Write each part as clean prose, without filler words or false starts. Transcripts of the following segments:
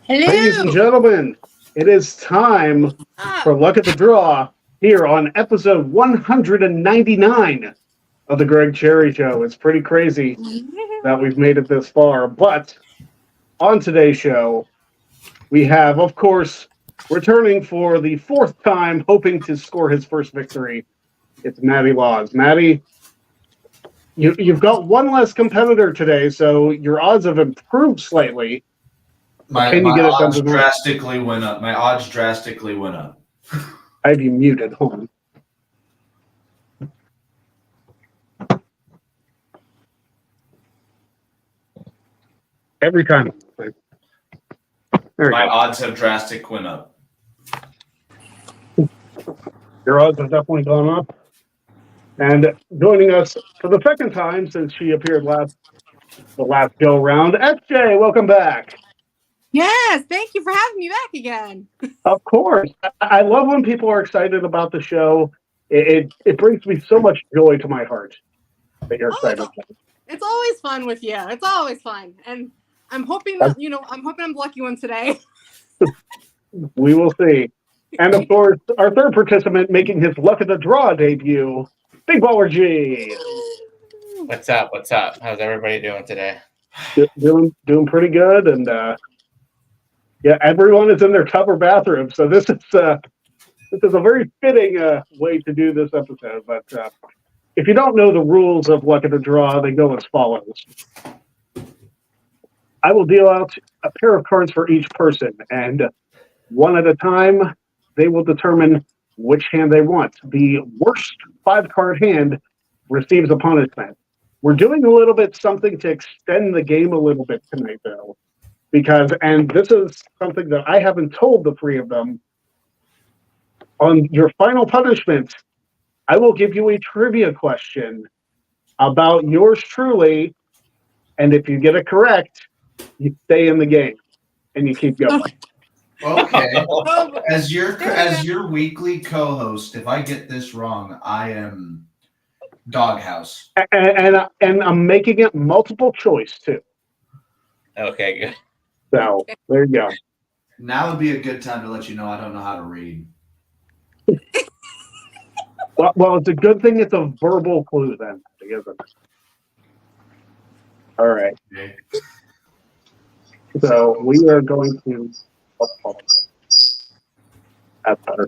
Ladies and Hello. gentlemen, it is time for Luck at the Draw here on episode 199 of the Greg Cherry Show. It's pretty crazy that we've made it this far, but on today's show, we have, of course, returning for the fourth time, hoping to score his first victory. It's Matty Laws. Matty, you've got one less competitor today, so your odds have improved slightly. My Can you get it done odds tonight? drastically went up. My odds drastically went up. I have you muted. Hold on. Every time. There you My go. odds have drastically went up. Your odds have definitely gone up. And joining us for the second time since she appeared the last go round, SJ, welcome back. Yes, thank you for having me back again. Of course. I love when people are excited about the show. It brings me so much joy to my heart that you're excited. It's always fun with you. It's always fun. And I'm hoping that, I'm the lucky one today. We will see. And of course, our third participant making his Luck of the Draw debut, Big Baller G. What's up? What's up? How's everybody doing today? Doing pretty good, and yeah, everyone is in their tub or bathroom, so this is a very fitting way to do this episode. But if you don't know the rules of Luck of the Draw, they go as follows. I will deal out a pair of cards for each person, and one at a time, they will determine which hand they want. The worst 5-card hand receives a punishment. We're doing a little bit something to extend the game a little bit tonight, though, because, and this is something that I haven't told the three of them, on your final punishment, I will give you a trivia question about yours truly, and if you get it correct, you stay in the game, and you keep going. Okay. As your weekly co-host, if I get this wrong, I am doghouse. And I'm making it multiple choice, too. Okay, good. So, there you go. Now would be a good time to let you know I don't know how to read. Well, it's a good thing it's a verbal clue then, isn't it? All right. Okay. So we are going to. That's better.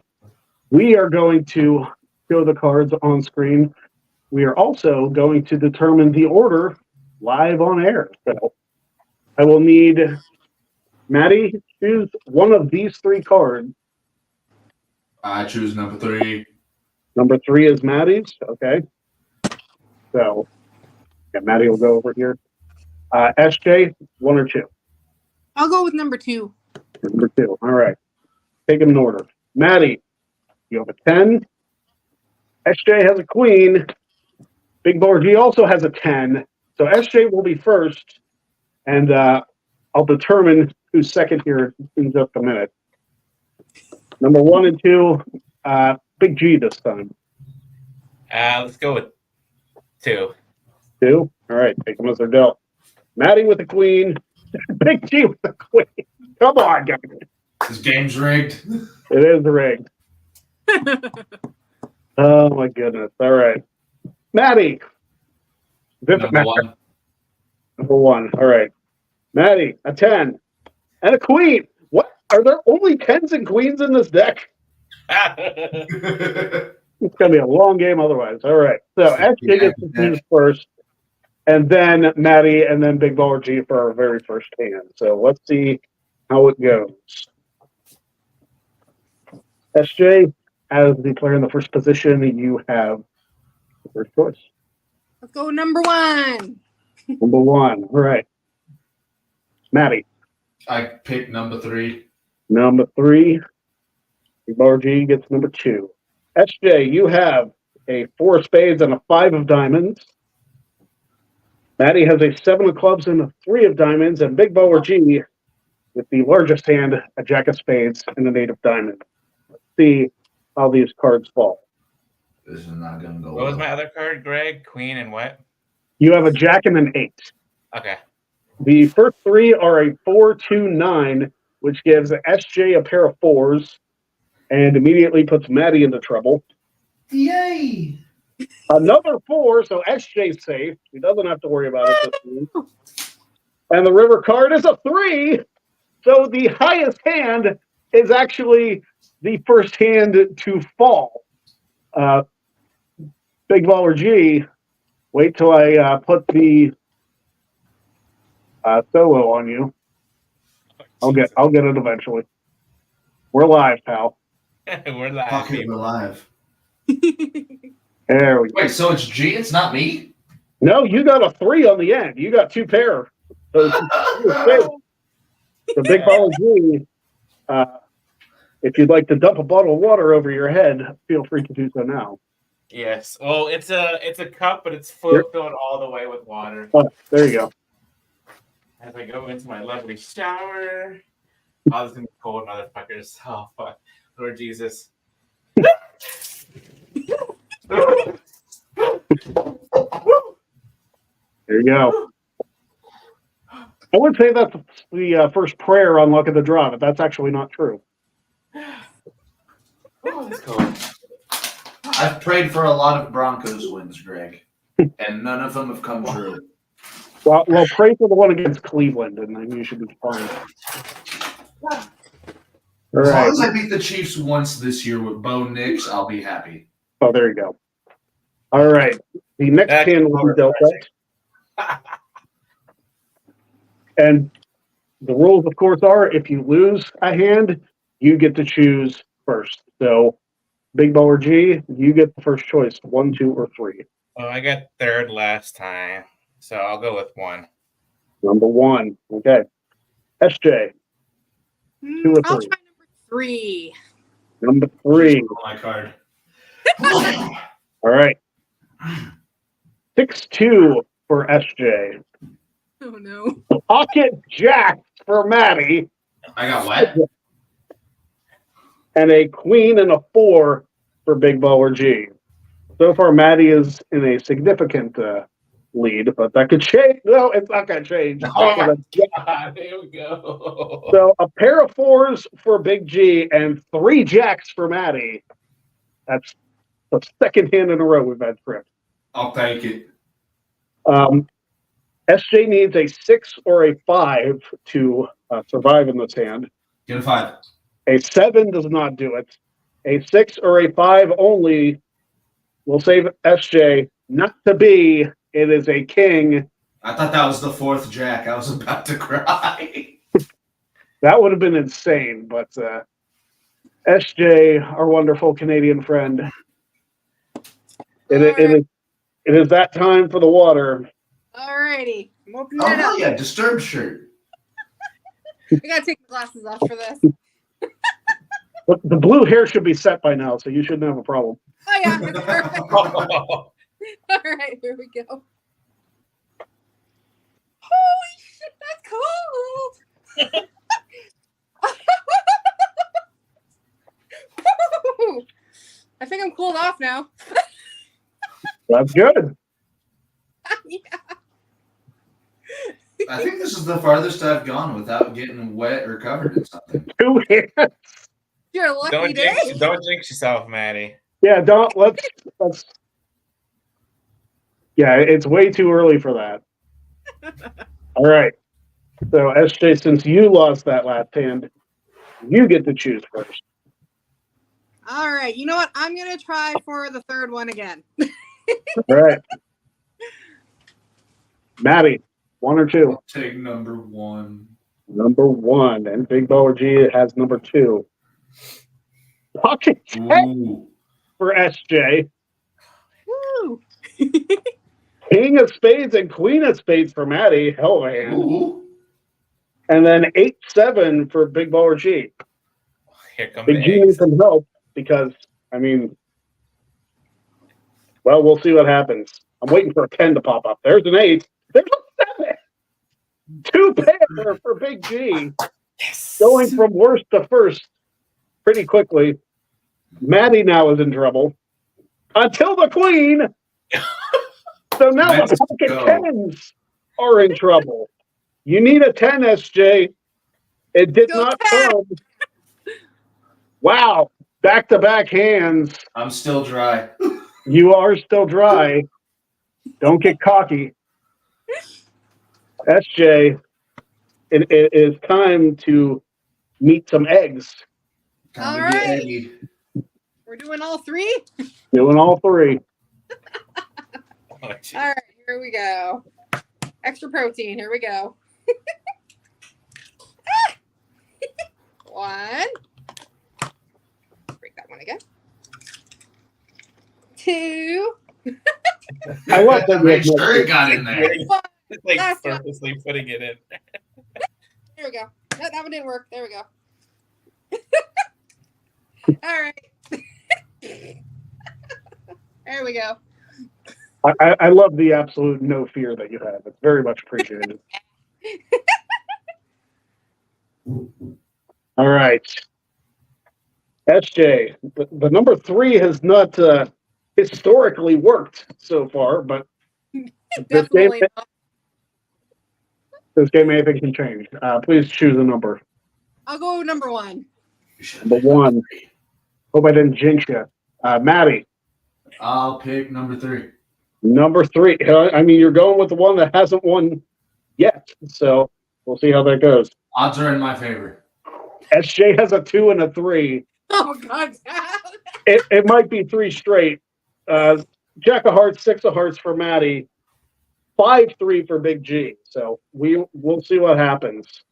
We are going to show the cards on screen. We are also going to determine the order live on air. So I will need Maddie choose one of these 3 cards. I choose number 3. Number 3 is Maddie's. Okay. So yeah, Maddie will go over here. SJ, 1 or 2. I'll go with number 2. Number 2. All right. Take them in order. Maddie, you have a 10. SJ has a queen. Big Baller G also has a 10. So SJ will be first, and I'll determine who's second here in just a minute. Number 1 and 2, Big G this time. Let's go with 2. 2? All right. Take them as they're dealt. Maddie with the queen. Big G with the queen. Come on, guys. This game's rigged. It is rigged. Oh, my goodness. All right. Maddie. Number 1. Number 1. All right. Maddie, a 10. And a queen. What? Are there only 10s and queens in this deck? It's going to be a long game otherwise. All right. So, SJ gets to choose first. And then Maddie, and then Big Baller G for our very first hand. So, let's see how it goes. SJ, as the player in the first position, you have the first choice. Let's go number 1. Number 1. All right. Maddie. I picked number 3. Number 3. Big Baller G gets number 2. SJ, you have a 4 of spades and a 5 of diamonds. Maddie has a 7 of clubs and a 3 of diamonds. And Big Baller G, with the largest hand, a jack of spades and an 8 of diamonds. Let's see how these cards fall. This is not going to go What was well. my other card, Greg? Queen and what? You have a jack and an 8. Okay. The first 3 are a 4, 2, 9. which gives SJ a pair of 4s and immediately puts Maddie into trouble. Yay! Another 4, so SJ's safe. He doesn't have to worry about it this time. And the river card is a 3. So the highest hand is actually the first hand to fall. Big Baller G, wait till I put the solo on you. I'll get it eventually. We're live, pal. We're live. Fucking alive. There we go. Wait, so it's G, it's not me? No, you got a 3 on the end. You got 2 pair. So the Big Baller G, if you'd like to dump a bottle of water over your head, feel free to do so now. Yes. Well, it's a cup, but it's filled all the way with water. Oh, there you go. As I go into my lovely shower. Oh, this is gonna be cold, motherfuckers. Oh fuck. Lord Jesus. There you go. I would say that's the first prayer on Luck of the Draw, but that's actually not true. Oh, that's cold. I've prayed for a lot of Broncos wins, Greg, and none of them have come true. Well, pray for the one against Cleveland, and then you should be fine. All As right. long as I beat the Chiefs once this year with Bo Nix, I'll be happy. Oh, there you go. All right. The next That's hand will be dealt out. And the rules, of course, are if you lose a hand, you get to choose first. So, Big Baller G, you get the first choice, 1, 2, or 3. Oh, I got third last time, so I'll go with 1. Number 1. Okay. SJ, 2 or 3. I'll try number 3. Number 3. My card. All right. 6-2 for SJ. Oh no. Pocket Jack for Maddie. I got what? And a queen and a 4 for Big Baller G. So far, Maddie is in a significant lead, but that could change. No, it's not going to change. Oh my God, there we go. So a pair of 4s for Big G and 3 jacks for Maddie. That's the second hand in a row we've had tripped. I'll take it. SJ needs a 6 or a 5 to survive in this hand. Get a 5. A 7 does not do it. A 6 or a 5 only will save SJ. Not to be. It is a king. I thought that was the 4th jack. I was about to cry. That would have been insane, but SJ, our wonderful Canadian friend, it is that time for the water. Alrighty. I'm opening Oh, it hell up. yeah. Disturbed shirt. I gotta take the glasses off for this. But the blue hair should be set by now, so you shouldn't have a problem. Oh yeah, it's perfect. Alright, here we go. Holy shit, that's cold! I think I'm cooled off now. That's good. Yeah. I think this is the farthest I've gone without getting wet or covered in something. 2 hands. You're a lucky day. Don't jinx yourself, Maddie. Yeah, let's. Yeah, it's way too early for that. All right. So, SJ, since you lost that last hand, you get to choose first. All right, you know what? I'm gonna try for the third one again. All right. Maddie, 1 or 2? I'll take number 1. Number 1. And Big Baller G has number 2. Pocket check Ooh. for SJ. Woo! King of spades and queen of spades for Maddie. Hell of a hand. Ooh. And then 8-7 for Big Baller G. Here come Big the G needs eggs. some help because, I mean, well, we'll see what happens. I'm waiting for a 10 to pop up. There's an 8. There's a 7. 2 pair for Big G. Yes. Going from worst to first pretty quickly. Maddie now is in trouble. Until the queen. So now Let's the pocket go. 10s are in trouble. You need a 10, SJ. It did Go not Cat. come. Wow. Back-to-back hands. I'm still dry. You are still dry. Don't get cocky. SJ, it is time to meet some eggs. Time All to get right. eggy. We're doing all three? Doing all three. Oh, gee. All right, here we go. Extra protein. Here we go. One. Break that one again. Two. I love that. Make sure it got in there. One. It's like Last one. purposely putting it in. There we go. That one didn't work. There we go. All right. There we go. I love the absolute no fear that you have. It's very much appreciated. All right. SJ, the number 3 has not historically worked so far, but Definitely not. this game anything can change. Please choose a number. I'll go number 1. Number 1. Hope I didn't jinx you. Maddie. I'll pick number 3. Number 3. I mean, you're going with the one that hasn't won yet, so we'll see how that goes. Odds are in my favor. SJ has a 2 and a 3. Oh, God. It might be 3 straight. Jack of Hearts, 6 of Hearts for Maddie, 5-3 for Big G. So we'll see what happens.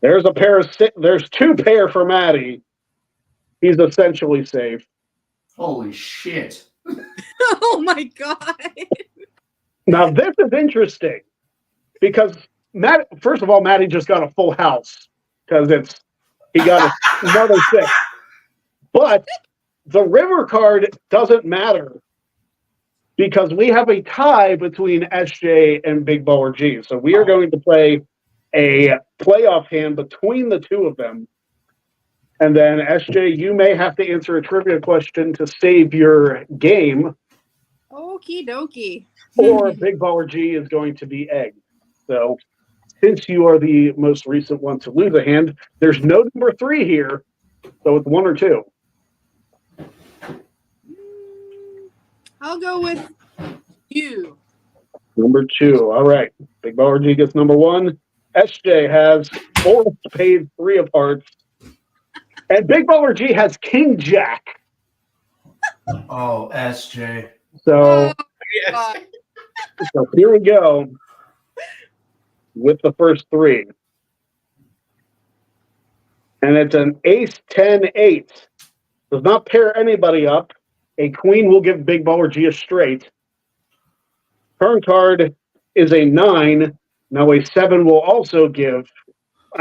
There's a pair of there's 2 pair for Maddie. He's essentially safe. Holy shit. Oh, my God. Now this is interesting because first of all, Maddie just got a full house because he got another 6. But the river card doesn't matter because we have a tie between SJ and Big Baller G. So we are going to play a playoff hand between the 2 of them. And then, SJ, you may have to answer a trivia question to save your game, Okie dokie. or Big Baller G is going to be egg. So since you are the most recent one to lose a hand, there's no number 3 here. So it's 1 or 2. I'll go with you. Number 2. All right. Big Baller G gets number 1. SJ has 4 of spades, 3 of hearts. And Big Baller G has King Jack. Oh, SJ. So, God. so here we go with the first 3. And it's an ace, 10, 8. Does not pair anybody up. A queen will give Big Baller G a straight. Turn card is a 9. Now a 7 will also give.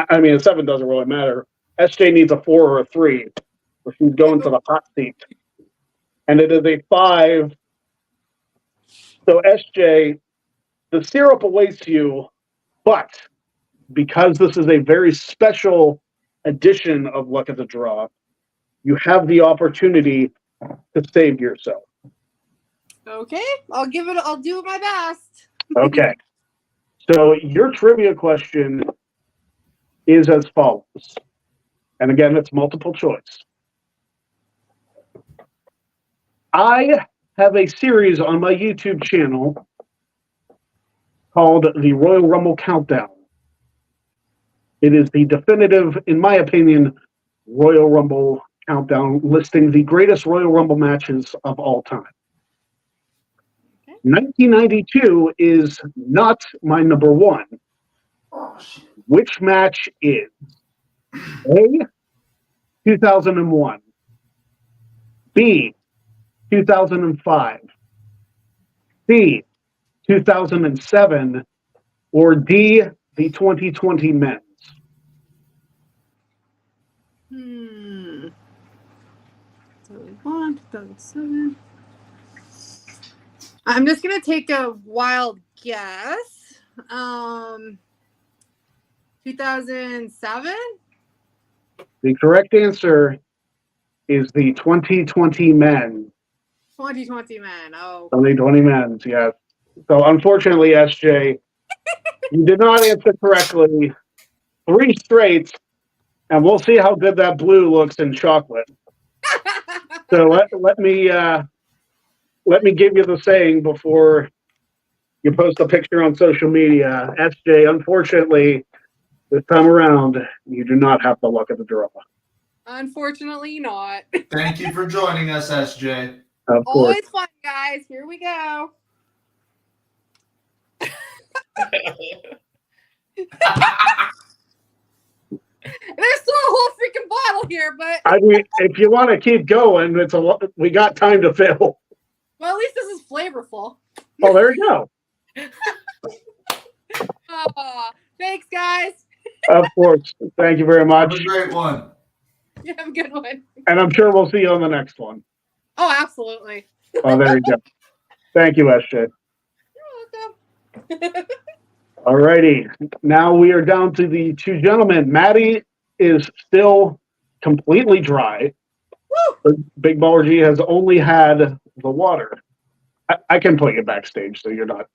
I mean, a 7 doesn't really matter. SJ needs a 4 or a 3, or she's going to the hot seat. And it is a 5. So SJ, the syrup awaits you, but because this is a very special edition of Luck of the Draw, you have the opportunity to save yourself. Okay, I'll do my best. Okay. So your trivia question is as follows. And again, it's multiple choice. I have a series on my YouTube channel called the Royal Rumble Countdown. It is the definitive, in my opinion, Royal Rumble Countdown listing the greatest Royal Rumble matches of all time. 1992 is not my number 1. Oh, shit. Which match is A, 2001, B, 2005, C, 2007, or D, the 2020 men's? 2001, 2007. I'm just gonna take a wild guess. 2007. The correct answer is the 2020 men. 2020 man. Oh. 2020 men's, yes. So unfortunately, SJ, You did not answer correctly. 3 straights, and we'll see how good that blue looks in chocolate. So let me give you the saying before you post a picture on social media. SJ, unfortunately, this time around, you do not have the luck of the draw. Unfortunately, not. Thank you for joining us, SJ. Of course. Always fun, guys. Here we go. There's still a whole freaking bottle here, but I mean, if you want to keep going, we got time to fill. well, at least this is flavorful. Oh, there you go. Thanks, guys. Of course. Thank you very much. Have a great one. You have a good one. And I'm sure we'll see you on the next one. Oh, absolutely. Oh, there you go. Thank you, SJ. You're welcome. All righty. Now we are down to the 2 gentlemen. Maddie is still completely dry. Woo! Big Baller G has only had the water. I can put you backstage so you're not.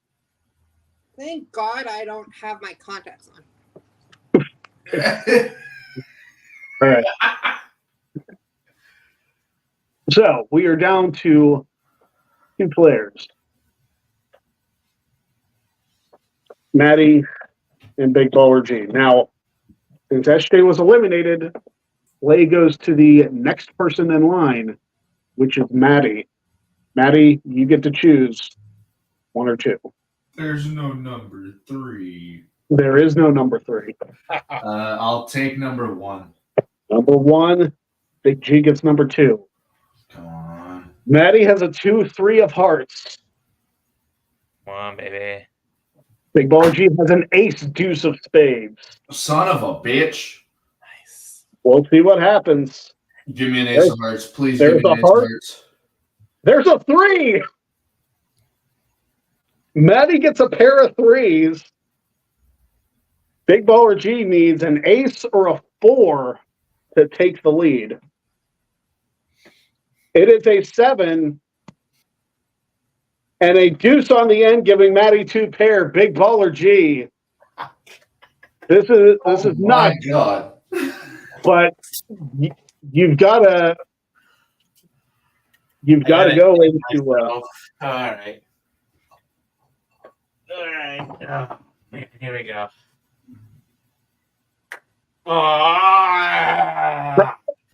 Thank God I don't have my contacts on. All right. So we are down to 2 players. Maddie and Big Baller G. Now, since SJ was eliminated, play goes to the next person in line, which is Maddie. Maddie, you get to choose 1 or 2. There's no number 3. There is no number 3. I'll take number 1. Number 1, Big G gets number 2. Come on. Maddie has a 2-3 of hearts. Come on, baby. Big Baller G has an ace deuce of spades. Son of a bitch. Nice. We'll see what happens. Give me an ace of hearts. Please give me there's an a ace of heart. hearts. There's a 3. Maddie gets a pair of 3s. Big Baller G needs an ace or a 4 to take the lead. It is a 7 and a deuce on the end, giving Maddie 2 pair. Big Baller G. This is Oh not. my God. But you've got to go into. All right. All right. Oh, man, here we go. Oh,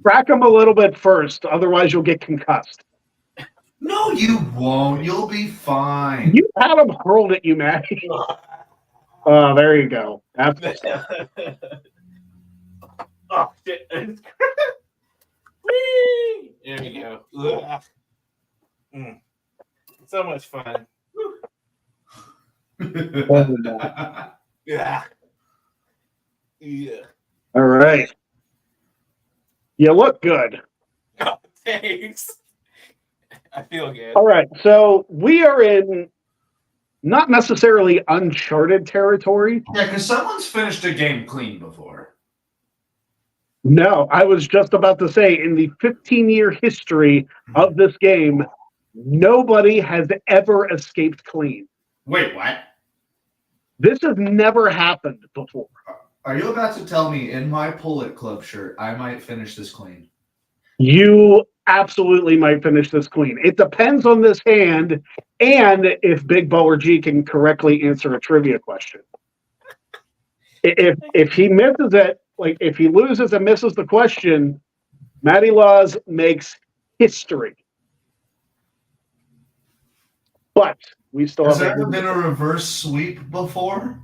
Crack them a little bit first, otherwise you'll get concussed. No, you won't. You'll be fine. You had them hurled at you, Maddie. There you go. That's oh shit. Whee! There we go. So much fun. Yeah. Yeah. all right. You look good. Oh, thanks. I feel good. All right, so we are in not necessarily uncharted territory. Yeah, because someone's finished a game clean before. No, I was just about to say, in the 15-year history of this game, nobody has ever escaped clean. Wait, what? This has never happened before. Are you about to tell me in my Pull-It Club shirt I might finish this clean? You absolutely might finish this clean. It depends on this hand and if Big Baller G can correctly answer a trivia question. If he misses it, like if he loses and misses the question, Matty Laws makes history. But we still Has have there ever been a reverse sweep before?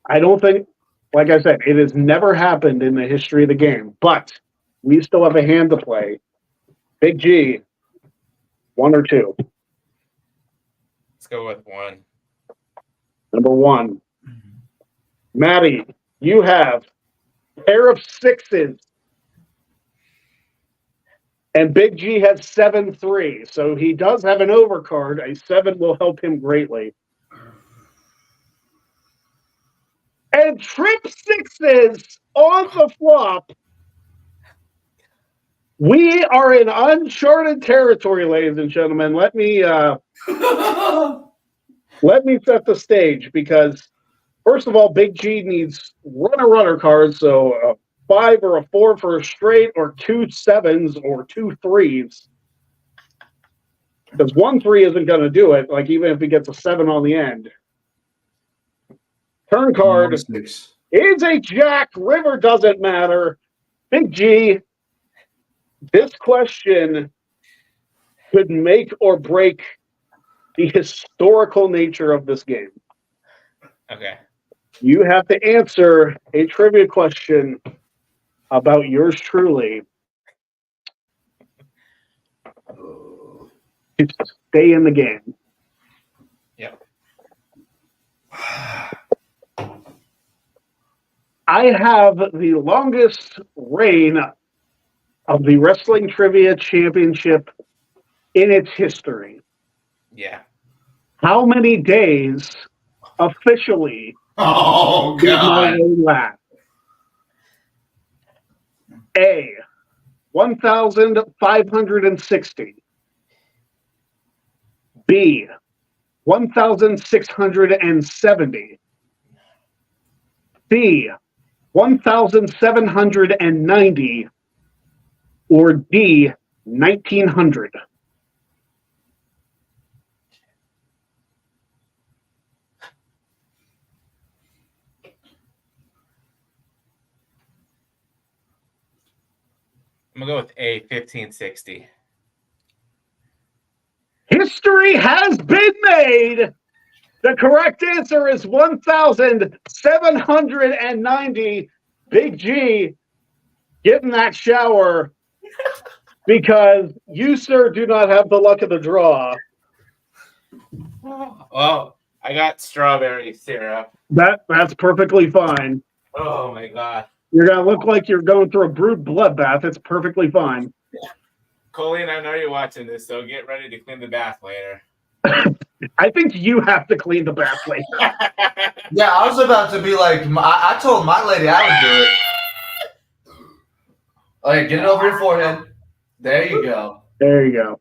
I don't think, like I said, it has never happened in the history of the game. But we still have a hand to play. Big G, 1 or 2. Let's go with 1. Number 1. Maddie, you have a pair of 6s. And Big G has 7-3. So he does have an overcard. A 7 will help him greatly. And trip 6s on the flop. We are in uncharted territory, ladies and gentlemen. Let me let me set the stage because, first of all, Big G needs runner cards, so a 5 or a 4 for a straight, or 2 7s or 2 3s. Because 1 3 isn't going to do it, like even if he gets a 7 on the end. Turn card is a jack. River doesn't matter. Big G, this question could make or break the historical nature of this game. Okay. You have to answer a trivia question about yours truly to stay in the game. Yep. I have the longest reign of the Wrestling Trivia Championship in its history. Yeah. How many days officially Oh, did my God. reign last? A, 1,560. B, 1,670. C, 1,790. Or D, 1,900. I'm gonna go with A, 1560. History has been made. The correct answer is 1,790. Big G, get in that shower because you, sir, do not have the luck of the draw. Well, I got strawberry syrup. That's perfectly fine. Oh my God. You're going to look like you're going through a brood bloodbath. It's perfectly fine. Colleen, I know you're watching this, so get ready to clean the bath later. I think you have to clean the bath later. Yeah, I was about to be like, I told my lady I would do it. Okay, get it over your forehead. There you go. There you go.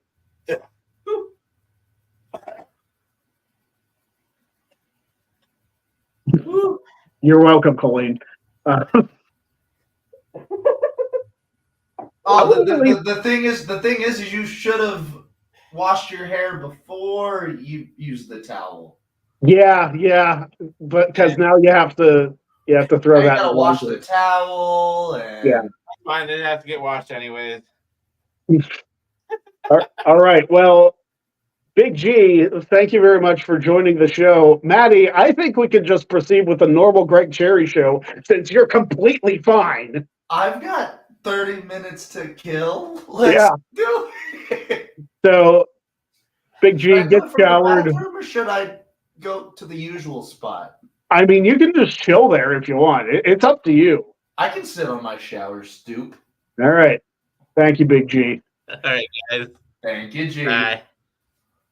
You're welcome, Colleen. Oh, the thing is you should have washed your hair before you used the towel. Yeah, but because now you have to throw You that. gotta in wash the laundry. towel and Yeah. Fine, they have to get washed anyways. All right. Well, Big G, thank you very much for joining the show. Maddie, I think we could just proceed with the normal Greg Cherry show since you're completely fine. I've got 30 minutes to kill. Let's do it. So, Big G, Should I do get it from the showered. bathroom or should I go to the usual spot? I mean, you can just chill there if you want. It's up to you. I can sit on my shower stoop. All right. Thank you, Big G. All right, guys. Thank you, G. Bye.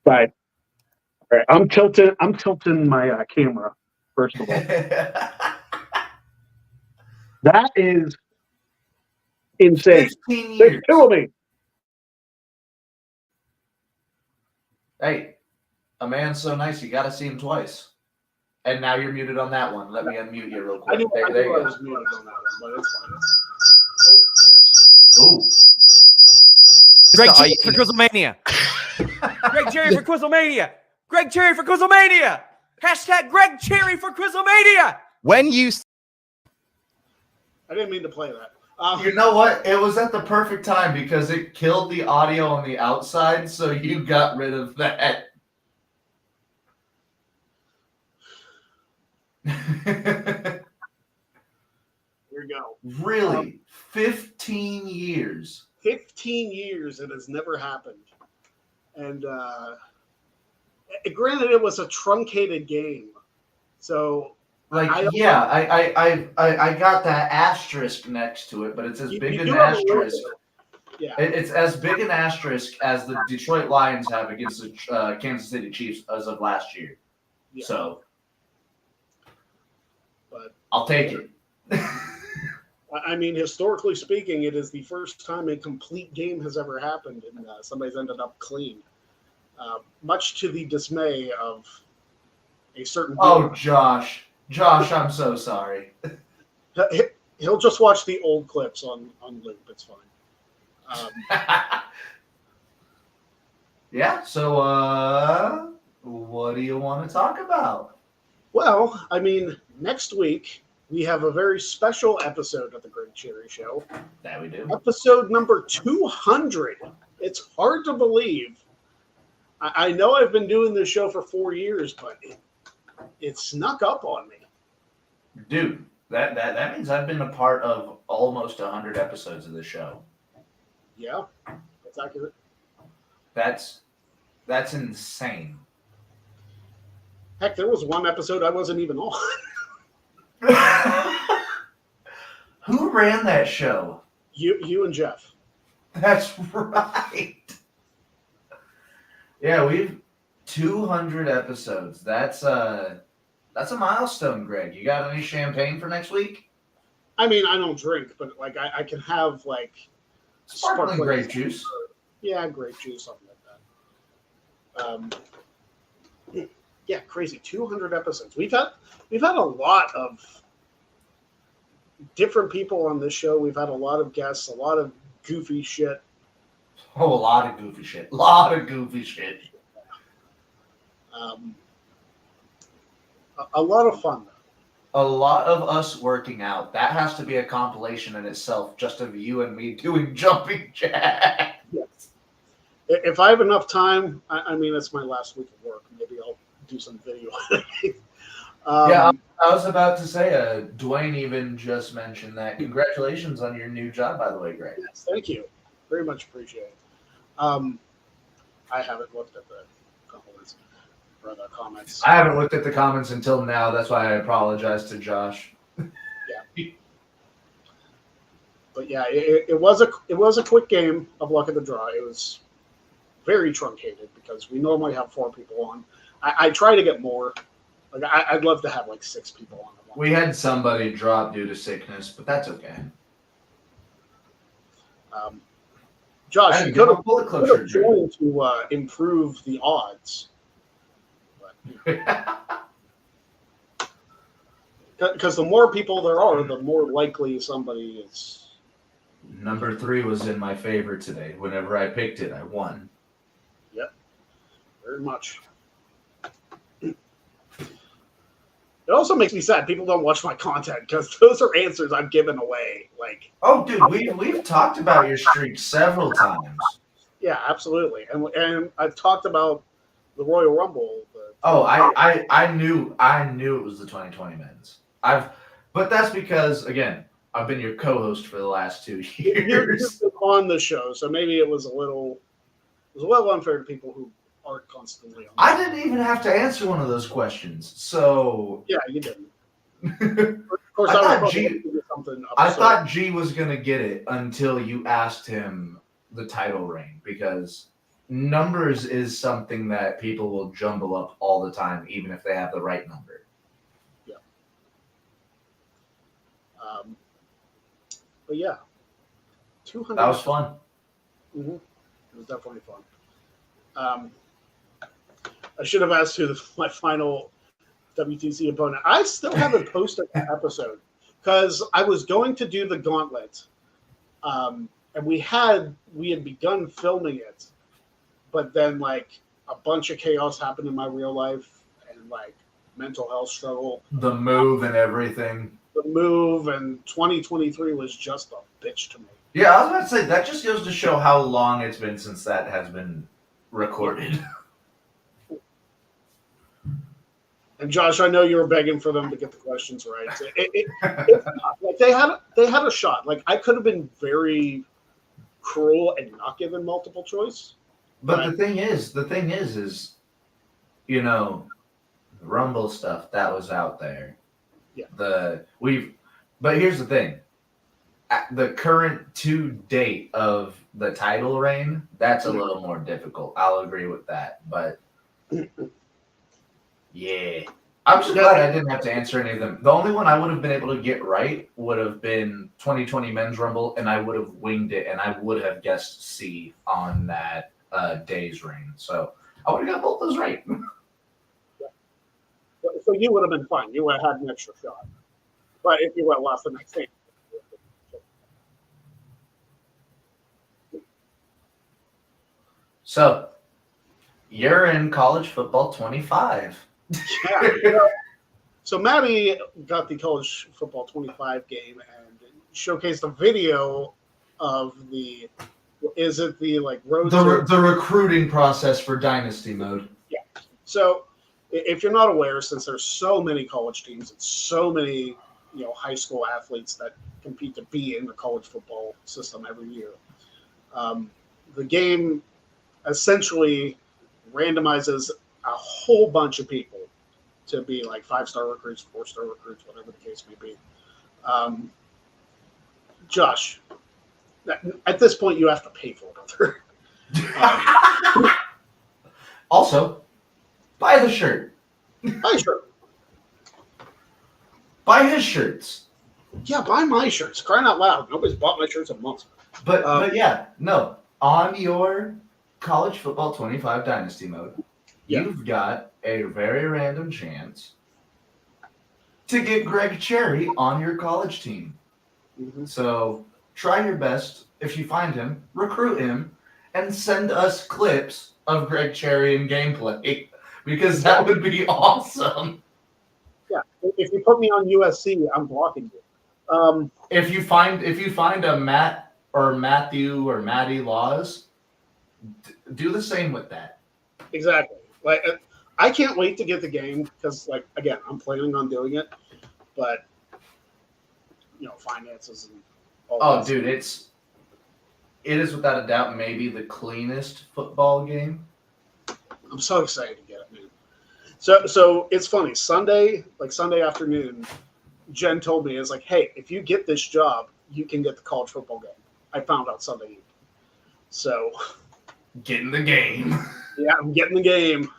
Bye. All right. I'm tilting my camera, first of all. That is insane. 15 They're years. killing me. Hey, a man's so nice, you got to see him twice. And now you're muted on that one. Let me unmute you real quick. There you go. was muted on that one, but it's fine. Ooh. Greg Cherry for Quizzlemania. Greg Cherry for Quizzlemania. Greg Cherry for Quizzlemania. Hashtag Greg Cherry for Quizzlemania. When you I didn't mean to play that. You know what? It was at the perfect time because it killed the audio on the outside, so you got rid of that. Here we go. Really? 15 years. 15 years it has never happened. And granted, it was a truncated game. So Like, I got that asterisk next to it, but it's as big you an do have a asterisk. logo. Yeah. It's as big an asterisk as the Detroit Lions have against the Kansas City Chiefs as of last year. Yeah. So, But I'll take it. I mean, historically speaking, it is the first time a complete game has ever happened and somebody's ended up clean. Much to the dismay of a certain. Oh, Josh, I'm so sorry. He'll just watch the old clips on loop. It's fine. Yeah. So, what do you want to talk about? Well, I mean, next week we have a very special episode of the Greg Cherry Show. That we do. Episode number 200. It's hard to believe. I know I've been doing this show for 4 years, but it snuck up on me. Dude, that means I've been a part of almost 100 episodes of the show. Yeah, that's accurate. That's insane. Heck, there was one episode I wasn't even on. Who ran that show? You and Jeff. That's right. Yeah, we've 200 episodes. That's a milestone, Greg. You got any champagne for next week? I mean, I don't drink, but like I can have like Sparkling grape juice. Yeah, grape juice, something like that. Yeah, crazy. 200 episodes. We've had a lot of different people on this show. We've had a lot of guests, a lot of goofy shit. Oh, a lot of goofy shit. A lot of fun, though. A lot of us working out. That has to be a compilation in itself, just of you and me doing jumping jacks. Yes. If I have enough time, I mean, it's my last week of work. Maybe I'll do some video editing. Yeah, I was about to say, Dwayne even just mentioned that. Congratulations on your new job, by the way, Greg. Yes, thank you. Very much appreciate it. I haven't looked at the compliments or the comments. I haven't looked at the comments until now. That's why I apologize to Josh. Yeah. But yeah, it was a quick game of luck of the draw. It was very truncated because we normally have 4 people on. I try to get more. Like I'd love to have like 6 people on. We had somebody drop due to sickness, but that's okay. Josh, you could have joined to improve the odds. Because the more people there are, the more likely somebody is. Number 3 was in my favor today. Whenever I picked it, I won. Yep, very much. It also makes me sad people don't watch my content because those are answers I've given away. Like, oh, dude, we've talked about your streak several times. Yeah, absolutely, and I've talked about the Royal Rumble. I knew it was the 2020 men's. But that's because again, I've been your co-host for the last 2 years. You're on the show, so maybe it was a little unfair to people who aren't constantly on. I didn't even have to answer one of those questions, so yeah, you didn't. Of course, I thought G was gonna get it until you asked him the title reign, because numbers is something that people will jumble up all the time, even if they have the right number. Yeah. But yeah, 200. That was fun. Mm-hmm. It was definitely fun. I should have asked who my final WTC opponent. I still haven't posted that episode because I was going to do the gauntlet, and we had begun filming it, but then like a bunch of chaos happened in my real life and like mental health struggle. The move and everything. The move and 2023 was just a bitch to me. Yeah, I was about to say that just goes to show how long it's been since that has been recorded. And Josh, I know you were begging for them to get the questions right. It's not. Like they had a shot. Like I could have been very cruel and not given multiple choice. But the thing is, you know, Rumble stuff that was out there. Yeah. But here's the thing. At the current to date of the title reign, that's a little more difficult. I'll agree with that. But yeah. I'm just glad I didn't have to answer any of them. The only one I would have been able to get right would have been 2020 Men's Rumble, and I would have winged it, and I would have guessed C on that day's reign. So I would have got both those right. So you would have been fine. You would have had an extra shot. But if you would have lost the next game. So, you're in college football 25. Yeah. So Maddie got the college football 25 game and showcased a video of the road to The recruiting process for Dynasty mode. Yeah. So if you're not aware, since there's so many college teams and so many high school athletes that compete to be in the college football system every year, the game essentially randomizes a whole bunch of people to be like 5-star recruits, 4-star recruits, whatever the case may be. Josh, at this point, you have to pay for it. Also, buy the shirt. Buy a shirt. Buy his shirts. Yeah, buy my shirts. Crying out loud. Nobody's bought my shirts in months. But yeah, no. On your college football 25 Dynasty mode, you've got a very random chance to get Greg Cherry on your college team. Mm-hmm. So try your best. If you find him, recruit him, and send us clips of Greg Cherry in gameplay because that would be awesome. Yeah, if you put me on USC, I'm blocking you. If you find a Matt or Matthew or Maddie Laws, do the same with that. Exactly. Like, I can't wait to get the game because, like, again, I'm planning on doing it, but finances and all. Oh, dude, it is without a doubt maybe the cleanest football game. I'm so excited to get it, man. So it's funny. Sunday afternoon, Jen told me, it's like, hey, if you get this job, you can get the college football game. I found out Sunday evening. So get in the game. Yeah, I'm getting the game.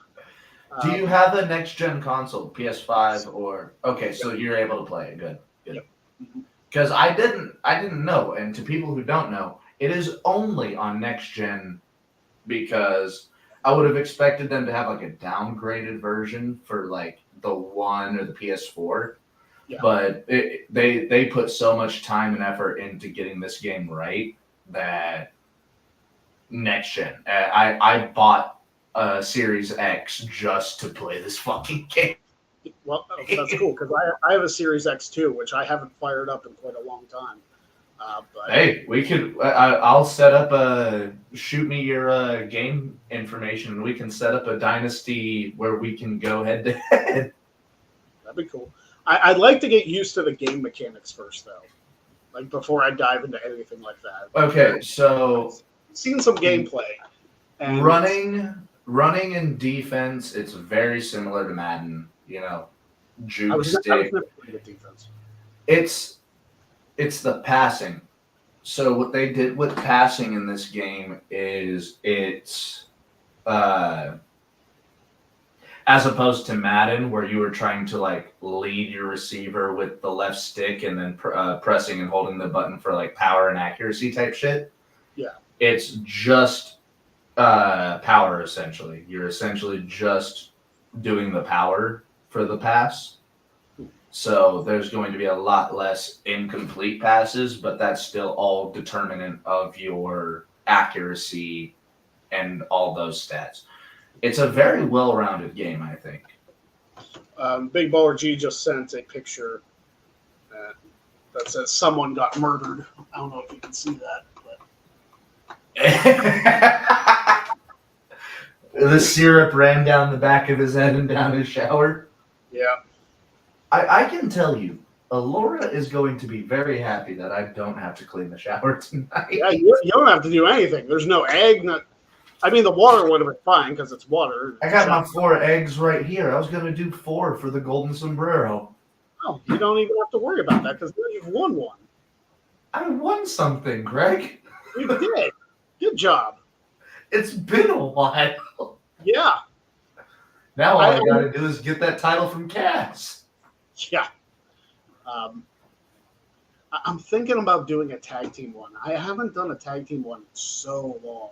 Do you have a next gen console, PS5 or okay? So you're able to play it. Good. Yep. Because I didn't know, and to people who don't know, it is only on next gen because I would have expected them to have like a downgraded version for like the One or the PS4. Yeah. But they put so much time and effort into getting this game right that next gen. I bought a Series X just to play this fucking game. Well, that's cool because I have a Series X too, which I haven't fired up in quite a long time. But Hey, we could. I'll set up a. Shoot me your game information, and we can set up a dynasty where we can go head to head. That'd be cool. I'd like to get used to the game mechanics first, though, like before I dive into anything like that. Okay, so seen some gameplay. And running in defense, it's very similar to Madden. Juke I was stick. never good at defense. It's the passing. So what they did with passing in this game is it's as opposed to Madden where you were trying to like lead your receiver with the left stick and then pressing and holding the button for like power and accuracy type shit. Yeah. It's just power essentially. You're essentially just doing the power for the pass. So there's going to be a lot less incomplete passes, but that's still all determinant of your accuracy and all those stats. It's a very well-rounded game, I think. Big Baller G just sent a picture that says someone got murdered. I don't know if you can see that. But The syrup ran down the back of his head and down his shower. yeah. I can tell you, Alora is going to be very happy that I don't have to clean the shower tonight. Yeah, you don't have to do anything. There's no egg. The water would have been fine because it's water. I got my 4 eggs right here. I was going to do 4 for the golden sombrero. Oh, you don't even have to worry about that because you've won one. I won something, Greg. You did. Good job. It's been a while. Yeah. Now all I got to do is get that title from Cass. Yeah. I'm thinking about doing a tag team one. I haven't done a tag team one in so long.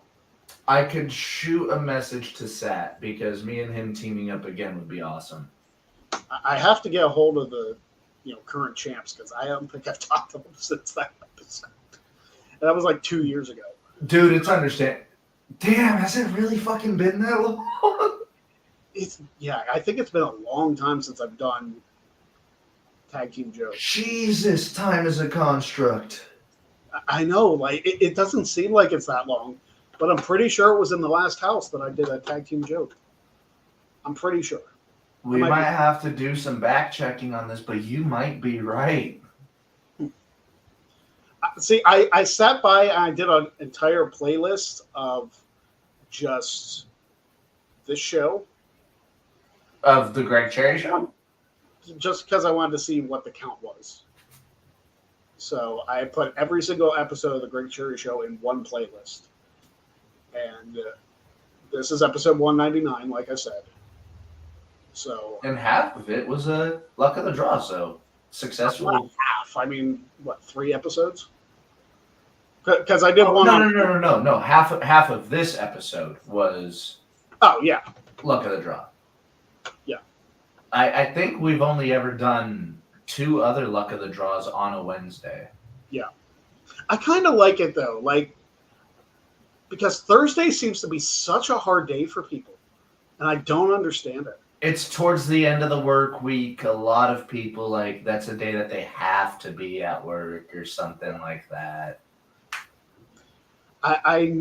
I could shoot a message to Sat because me and him teaming up again would be awesome. I have to get a hold of the current champs because I don't think I've talked to them since that episode. And that was like 2 years ago. Dude, it's understand. Damn, has it really fucking been that long? I think it's been a long time since I've done Tag Team Joe. Jesus, time is a construct. I know, like it doesn't seem like it's that long, but I'm pretty sure it was in the last house that I did a Tag Team Joe. I'm pretty sure. We might have to do some back checking on this, but you might be right. See, I sat by and I did an entire playlist of just this show. Of the Greg Cherry Show? Just because I wanted to see what the count was. So I put every single episode of the Greg Cherry Show in one playlist. And this is episode 199, like I said. So, And half of it was a luck of the draw, so successful. not half. I mean, what, 3 episodes? Because I did one. No. Half of this episode was. Oh yeah, luck of the draw. Yeah. I think we've only ever done 2 other luck of the draws on a Wednesday. Yeah. I kind of like it though, because Thursday seems to be such a hard day for people, and I don't understand it. It's towards the end of the work week. A lot of people that's a day that they have to be at work or something like that. I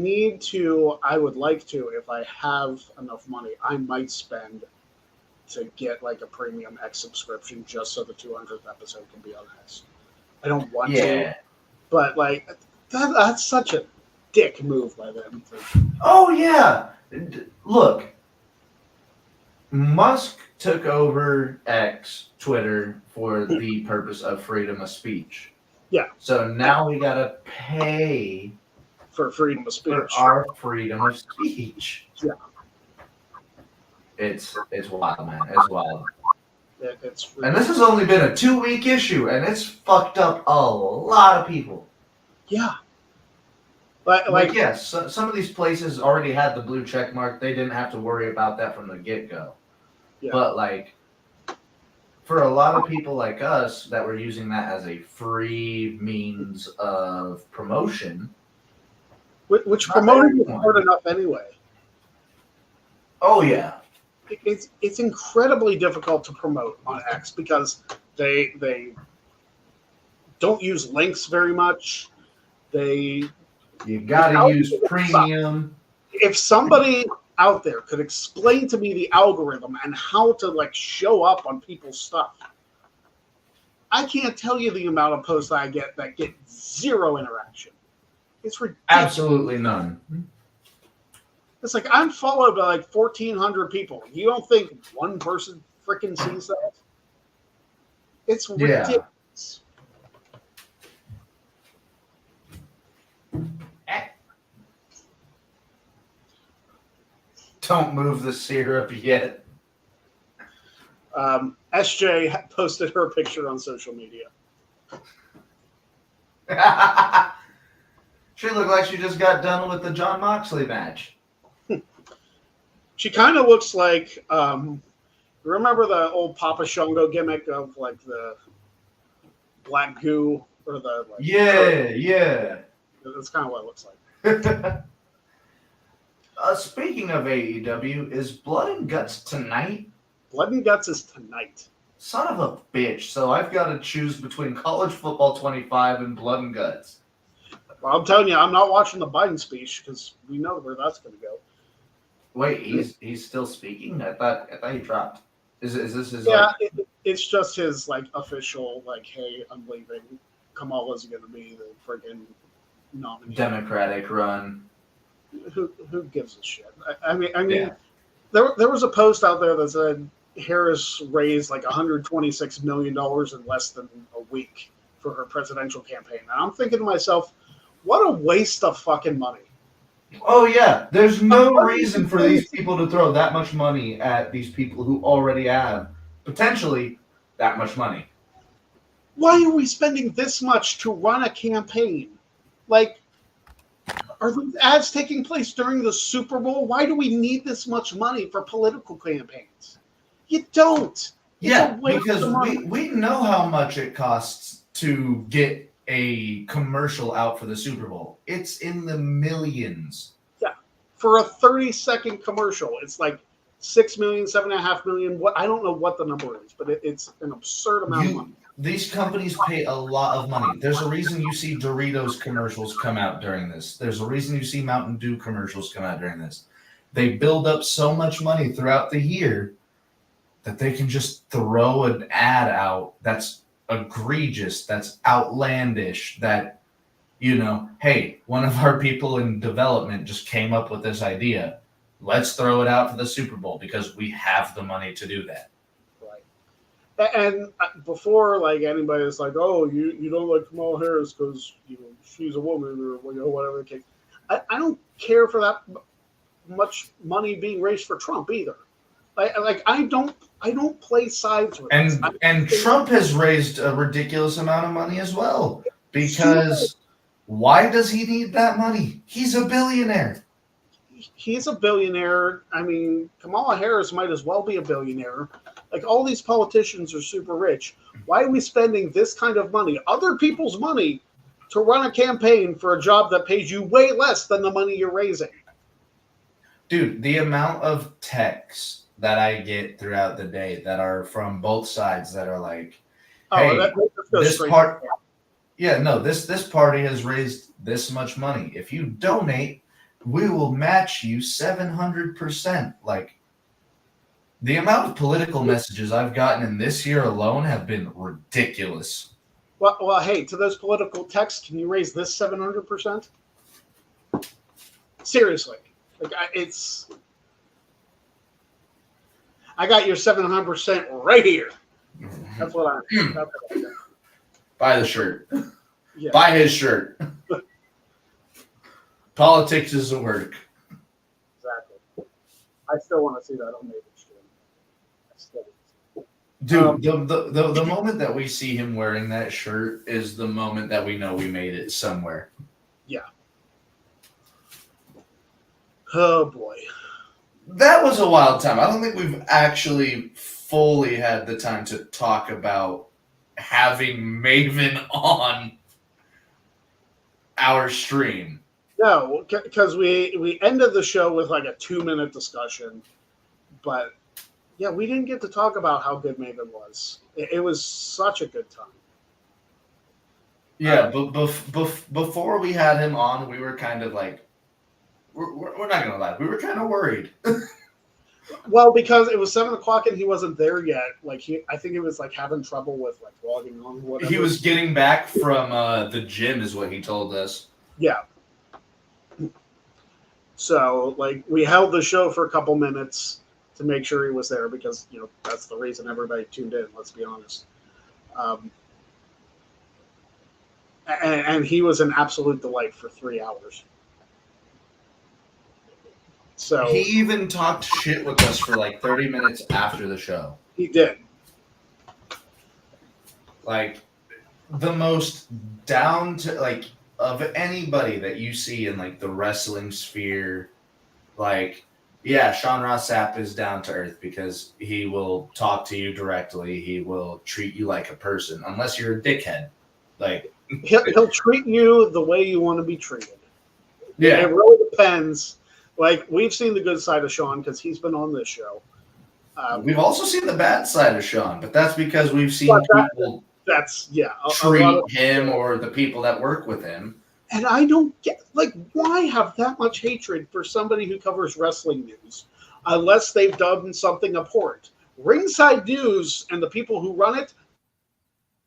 would like to, if I have enough money, I might spend to get a Premium X subscription just so the 200th episode can be on X. I don't want to, but that's such a dick move by them. Oh yeah, look, Musk took over X, Twitter, for the purpose of freedom of speech. Yeah. So now we gotta pay for freedom of speech. For our freedom of speech. Yeah. It's wild, man. It's wild. It's and this has only been a 2-week issue, and it's fucked up a lot of people. Yeah. Yes, some of these places already had the blue check mark. They didn't have to worry about that from the get-go. Yeah. But, for a lot of people like us that were using that as a free means of promotion. Which promoting is hard enough anyway. Oh, yeah. It's incredibly difficult to promote on X because they don't use links very much. You gotta use premium. If somebody out there could explain to me the algorithm and how to show up on people's stuff, I can't tell you the amount of posts I get that get 0 interaction. It's ridiculous. Absolutely none. It's I'm followed by 1,400 people. You don't think one person freaking sees that? It's ridiculous. Don't move the syrup yet. SJ posted her picture on social media. She looked like she just got done with the John Moxley match. She kind of looks like, remember the old Papa Shango gimmick of the black goo or the yeah. That's kind of what it looks like. Speaking of AEW, is Blood and Guts tonight? Blood and Guts is tonight. Son of a bitch! So I've got to choose between College Football 25 and Blood and Guts. Well, I'm telling you, I'm not watching the Biden speech because we know where that's going to go. Wait, he's still speaking? I thought he dropped. Is this his? Yeah, it's just his official hey, I'm leaving. Kamala's going to be the friggin' nominee. Democratic run. Who gives a shit? I mean, yeah. there was a post out there that said Harris raised $126 million in less than a week for her presidential campaign, and I'm thinking to myself, what a waste of fucking money. Oh, yeah. There's no reason for these people to throw that much money at these people who already have, potentially, that much money. Why are we spending this much to run a campaign? Are these ads taking place during the Super Bowl? Why do we need this much money for political campaigns? You don't. Yeah, a waste because of money. we know how much it costs to get a commercial out for the Super Bowl. It's in the millions. For a 30-second commercial, it's like 6 million, 7.5 million. What I don't know what the number is, but it's an absurd amount of money. These companies pay a lot of money. There's a reason you see Doritos commercials come out during this. There's a reason you see Mountain Dew commercials come out during this. They build up so much money throughout the year that they can just throw an ad out that's egregious, that's outlandish, that, hey, one of our people in development just came up with this idea. Let's throw it out for the Super Bowl because we have the money to do that. Right. And before, like, anybody's like, oh, you don't like Kamala Harris because she's a woman or whatever the case. I don't care for that much money being raised for Trump either. Like I don't play sides with this. And Trump has raised a ridiculous amount of money as well. Because why does he need that money? He's a billionaire. He's a billionaire. I mean, Kamala Harris might as well be a billionaire. Like, all these politicians are super rich. Why are we spending this kind of money, other people's money, to run a campaign for a job that pays you way less than the money you're raising? Dude, the amount of texts that I get throughout the day that are from both sides that are like, hey, this part, this party has raised this much money. If you donate, we will match you 700%. Like, the amount of political messages I've gotten in this year alone have been ridiculous. Well, hey, to those political texts, can you raise this 700%? Seriously, like I got your 700% right here. That's what I got. Buy the shirt. Yeah. Buy his shirt. Politics isn't work. Exactly. I still want to see that on Maple Street. Dude, the moment that we see him wearing that shirt is the moment that we know we made it somewhere. Yeah. Oh boy. That was a wild time. I don't think we've actually fully had the time to talk about having Maven on our stream. No, because we ended the show with like a 2-minute discussion, but yeah, we didn't get to talk about how good Maven was. It was such a good time. Yeah, but before we had him on, we were kind of like, we're not gonna lie, we were kind of worried. Well, because it was 7:00 and he wasn't there yet. Like I think he was like having trouble with like logging on. Whatever. He was getting back from the gym, is what he told us. Yeah. So like we held the show for a couple minutes to make sure he was there because that's the reason everybody tuned in. Let's be honest. And he was an absolute delight for 3 hours. So he even talked shit with us for like 30 minutes after the show. He did. Like, the most down to, like, of anybody that you see in, like, the wrestling sphere, like, yeah, Sean Ross Sapp is down to earth because he will talk to you directly. He will treat you like a person, unless you're a dickhead. Like, he'll treat you the way you want to be treated. yeah. It really depends. Like, we've seen the good side of Sean because he's been on this show. We've also seen the bad side of Sean, but that's because we've seen people treat him or the people that work with him. And I don't get, like, why have that much hatred for somebody who covers wrestling news unless they've done something abhorrent? Ringside News and the people who run it,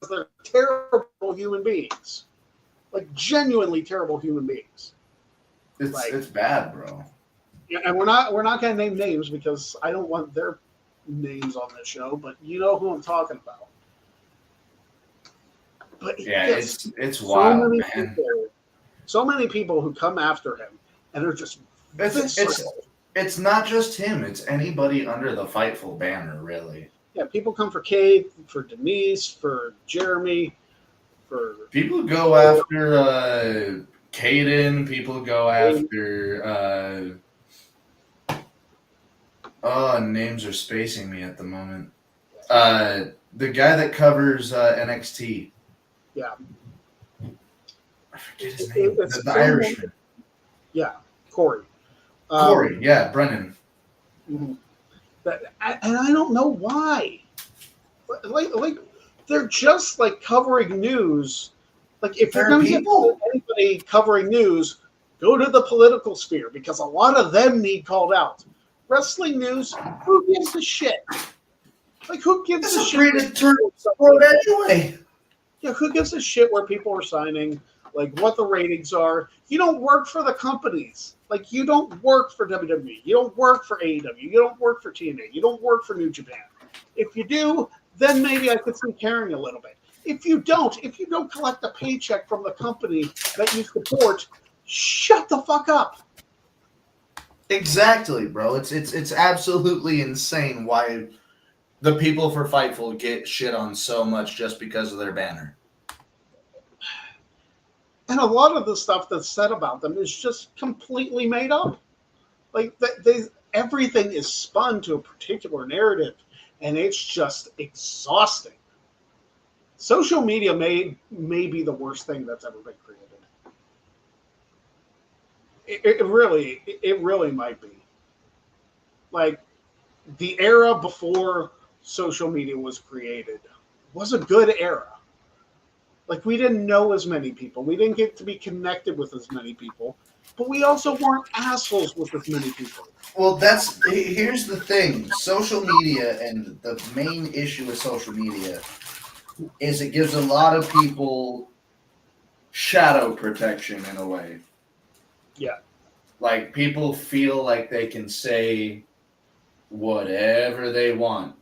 they're terrible human beings. Like, genuinely terrible human beings. It's bad, bro. Yeah, and we're not going to name names because I don't want their names on this show, but you know who I'm talking about. But yeah, it's wild, man. So many people who come after him and are just it's not just him, it's anybody under the Fightful banner, really. Yeah, people come for Kate, for Denise, for Jeremy, for people go after Caden, people go after names are spacing me at the moment. The guy that covers NXT. Yeah. I forget his name. It's The so Irishman. Yeah, Corey. Corey, yeah, Brennan. Mhm. And I don't know why. Like they're just like covering news. Like if you're There are going to get people. anybody covering news, go to the political sphere because a lot of them need called out. Wrestling news, who gives a shit? Like who gives It's a a shit? predetermined sport anyway. Yeah, who gives a shit where people are signing? Like what the ratings are. You don't work for the companies. Like you don't work for WWE. You don't work for AEW. You don't work for TNA. You don't work for New Japan. If you do, then maybe I could see caring a little bit. If you don't collect a paycheck from the company that you support, shut the fuck up. Exactly, bro. It's absolutely insane why the people for Fightful get shit on so much just because of their banner. And a lot of the stuff that's said about them is just completely made up. Like everything is spun to a particular narrative, and it's just exhausting. Social media may be the worst thing that's ever been created. It really might be. Like the era before social media was created was a good era. Like we didn't know as many people. We didn't get to be connected with as many people, but we also weren't assholes with as many people. Well, here's the thing. Social media, and the main issue with social media is it gives a lot of people shadow protection in a way. Yeah. Like people feel like they can say whatever they want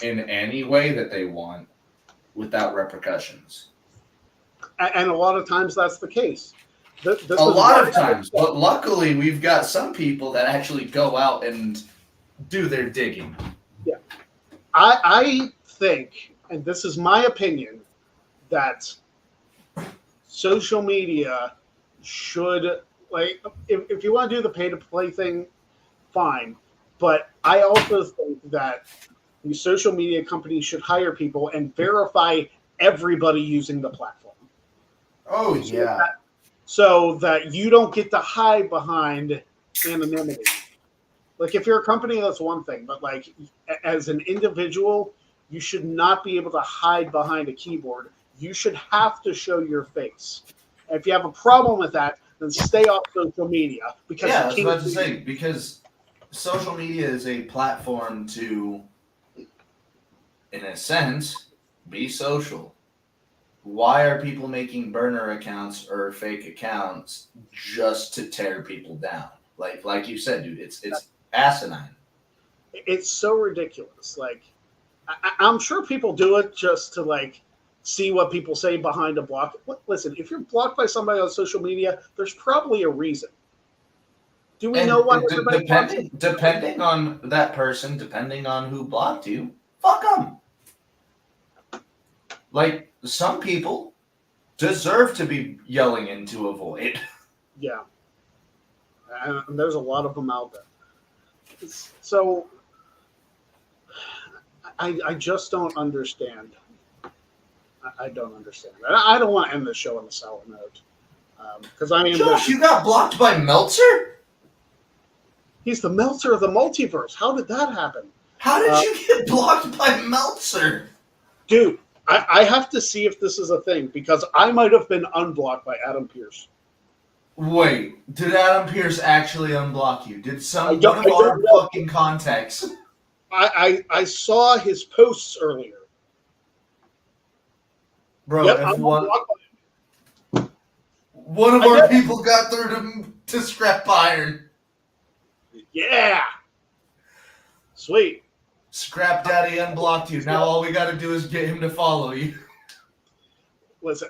in any way that they want without repercussions. And a lot of times that's the case. A lot of times, but luckily we've got some people that actually go out and do their digging. Yeah. I think, and this is my opinion, that social media should, like, if you want to do the pay-to-play thing, fine. But I also think that the social media companies should hire people and verify everybody using the platform. Oh, yeah. So that you don't get to hide behind anonymity. Like, if you're a company, that's one thing. But, like, as an individual, you should not be able to hide behind a keyboard. You should have to show your face. And if you have a problem with that, then stay off social media. Because Yeah, I was about to say, because social media is a platform to, in a sense, be social. Why are people making burner accounts or fake accounts just to tear people down? Like you said, dude, it's asinine. It's so ridiculous. Like, I'm sure people do it just to, like, see what people say behind a block. Listen, if you're blocked by somebody on social media, there's probably a reason. Do we know why? Depending on that person, depending on who blocked you, fuck them. Like, some people deserve to be yelling into a void. Yeah. And there's a lot of them out there. So, I just don't understand. I don't understand. I don't want to end the show on a sour note. Because I mean, Josh, you got blocked by Meltzer? He's the Meltzer of the multiverse. How did that happen? How did you get blocked by Meltzer? Dude, I have to see if this is a thing, because I might have been unblocked by Adam Pearce. Wait, did Adam Pearce actually unblock you? Did one of I our don't know. fucking contacts? I saw his posts earlier. Bro, Yep, if I'm unblocked by him. one of our people got through to Scrap Iron. Yeah. Sweet. Scrap Daddy unblocked you. Now all we got to do is get him to follow you. Listen.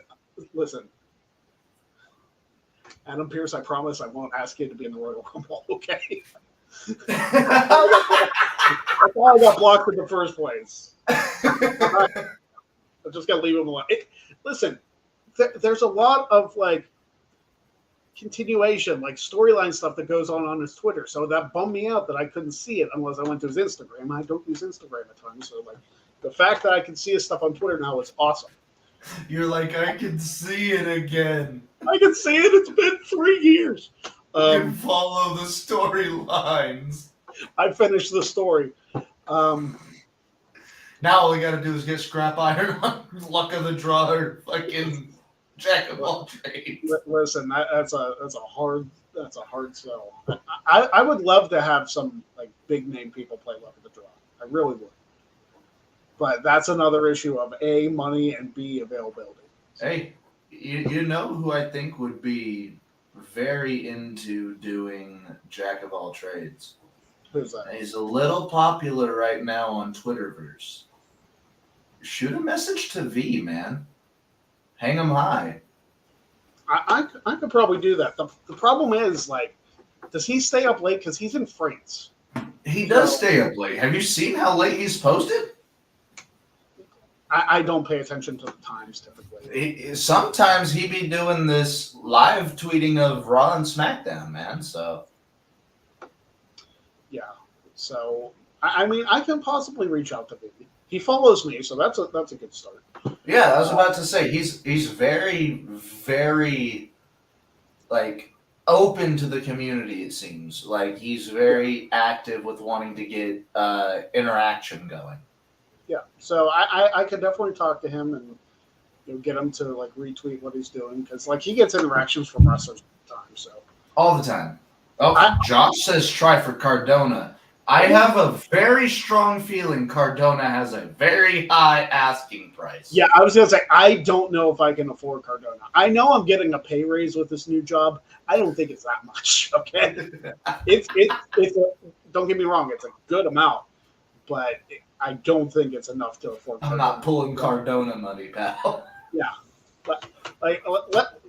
Adam Pearce, I promise I won't ask you to be in the Royal Rumble, okay? That's why I got blocked in the first place. I'm just going to leave him alone. Listen, there's a lot of, like, continuation, like storyline stuff that goes on his Twitter. So that bummed me out that I couldn't see it unless I went to his Instagram. I don't use Instagram at times, so, like, The fact that I can see his stuff on Twitter now is awesome. You're like, I can see it again. I can see it. It's been 3 years. You can follow the storylines. I finished the story. Now all we gotta do is get scrap iron on luck of the draw or fucking jack of all trades. Listen, that's a hard sell. I would love to have some like big name people play luck of the draw. I really would. But that's another issue of A, money, and B, availability. Hey, you know who I think would be very into doing jack of all trades? Who's that? He's a little popular right now on Twitterverse. Shoot a message to V, man. Hang him high. I could probably do that. The problem is, like, does he stay up late? Because he's in France. He does stay up late. Have you seen how late he's posted? I don't pay attention to the times typically. Sometimes he be doing this live tweeting of Raw and SmackDown, man. So Yeah. So I mean, I can possibly reach out to Vicky. He follows me, so that's a good start. yeah, I was about to say he's very, very like open to the community. It seems like he's very active with wanting to get interaction going. Yeah. So I could definitely talk to him and get him to like retweet what he's doing because like he gets interactions from wrestlers all the time. So All the time. Oh, Josh says try for Cardona. I have a very strong feeling Cardona has a very high asking price. yeah, I was gonna say I don't know if I can afford Cardona. I know I'm getting a pay raise with this new job. I don't think it's that much. Okay, it's don't get me wrong, it's a good amount, but I don't think it's enough to afford. I'm not pulling Cardona money, pal. Yeah, but like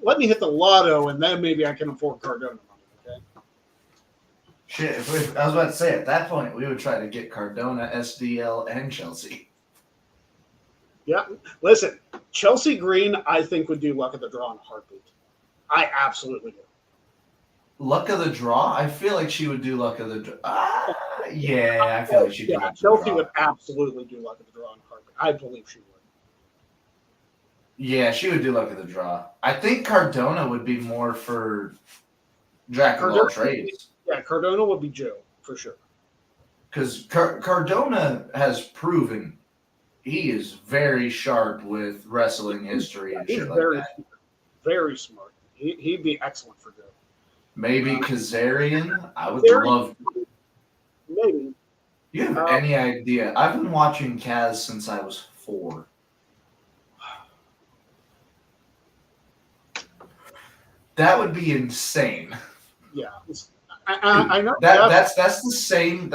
let me hit the lotto and then maybe I can afford Cardona money. Okay. Shit, I was about to say, at that point, we would try to get Cardona, SDL, and Chelsea. Yeah, listen, Chelsea Green, I think would do luck of the draw in a heartbeat. I absolutely do. Luck of the draw? I feel like she would do luck of the draw. Yeah, I feel like she'd do luck of the Chelsea draw. would absolutely do luck of the draw in a heartbeat. I believe she would. Yeah, she would do luck of the draw. I think Cardona would be more for jack of all trades. Yeah, Cardona would be Joe, for sure. Because Cardona has proven he is very sharp with wrestling history and He's shit like that. very smart. He'd be excellent for Joe. Maybe Kazarian. I would Kazarian. love. Maybe. You have any idea? I've been watching Kaz since I was 4. That would be insane. Yeah. I know. That's the same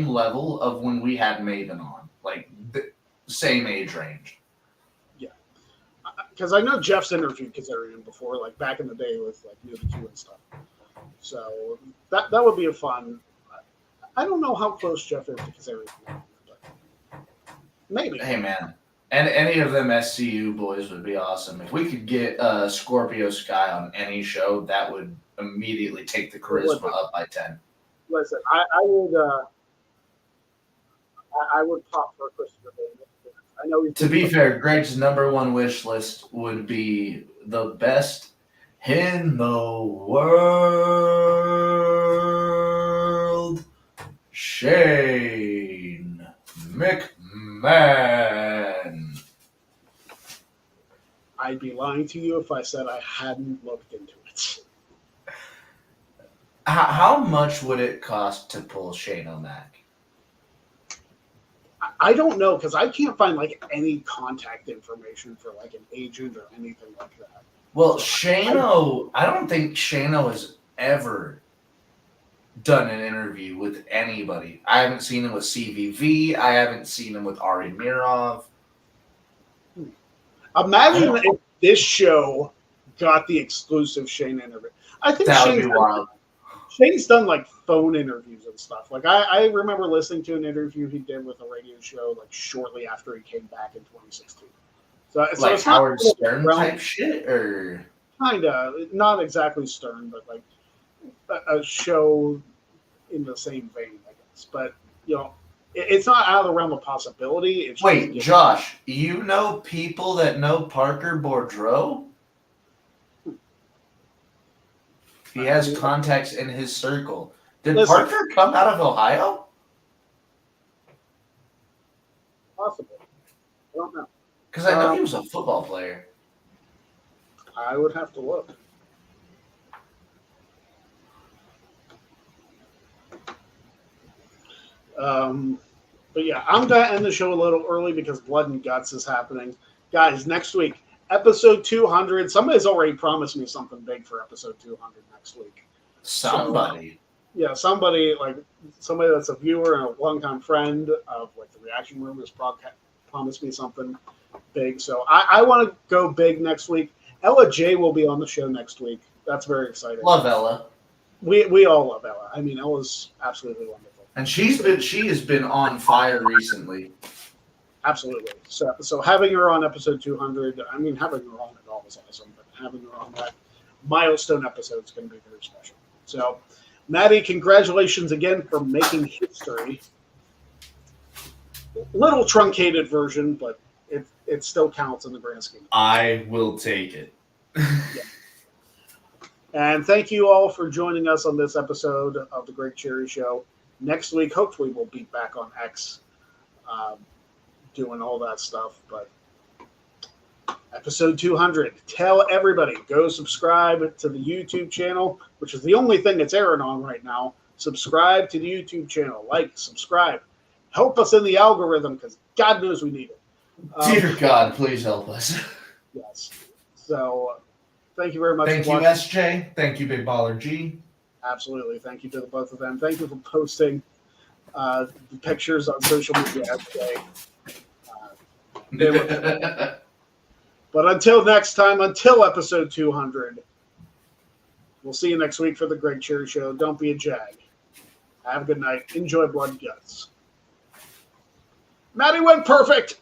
level of when we had Maven on, like the same age range. Yeah. Because I know Jeff's interviewed Kazarian before, like back in the day with like New 2 and stuff. So that would be a fun. I don't know how close Jeff is to Kazarian, but maybe. Hey man, and any of them SCU boys would be awesome. If we could get Scorpio Sky on any show, that would immediately take the charisma up by 10. Listen, I would pop for Christopher Daniels. I know he's To be fair, Greg's #1 wish list would be the best in the world, Shane McMahon. I'd be lying to you if I said I hadn't looked into it. How much would it cost to pull Shane O'Mac? I don't know because I can't find like any contact information for like an agent or anything like that. Well, Shano, I don't think Shano has ever done an interview with anybody. I haven't seen him with CVV. I haven't seen him with Ari Mirov. Imagine if this show got the exclusive Shane interview. I think That would be wild. Shane's done like phone interviews and stuff. Like I remember listening to an interview he did with a radio show like shortly after he came back in 2016. So Like it's not Howard Stern realm- type shit, or Kinda, not exactly Stern, but like a show in the same vein, I guess. But It's not out of the realm of possibility. It's Wait, just, Josh, you know people that know Parker Boudreaux? He has contacts in his circle. Did Listen. Parker come out of Ohio? possible. I don't know. Because I know he was a football player. I would have to look. But yeah, I'm going to end the show a little early because Blood and Guts is happening. Guys, next week, episode 200. Somebody's already promised me something big for episode 200 next week. Somebody. Yeah, somebody that's a viewer and a longtime friend of like the Reaction Room has promised me something big. So I want to go big next week. Ella J will be on the show next week. That's very exciting. Love Ella. We all love Ella. I mean, Ella's absolutely wonderful. And she has been on fire recently. Absolutely. So having her on episode 200, I mean, having her on it all is awesome, but having her on that milestone episode is going to be very special. So, Maddie, congratulations again for making history. Little truncated version, but it still counts in the grand scheme. I will take it. And thank you all for joining us on this episode of the Greg Cherry Show. Next week, hopefully, we'll be back on X doing all that stuff. But episode 200, tell everybody, go subscribe to the YouTube channel, which is the only thing that's airing on right now. Subscribe to the YouTube channel. Like, subscribe. Help us in the algorithm because God knows we need it. Dear God, please help us. Yes. So thank you very much. Thank for you, watching. SJ. Thank you, Big Baller G. Absolutely. Thank you to the both of them. Thank you for posting the pictures on social media today. But until next time, until episode 200, we'll see you next week for the Greg Cherry Show. Don't be a jag. Have a good night. Enjoy Blood and Guts. Maddie went perfect.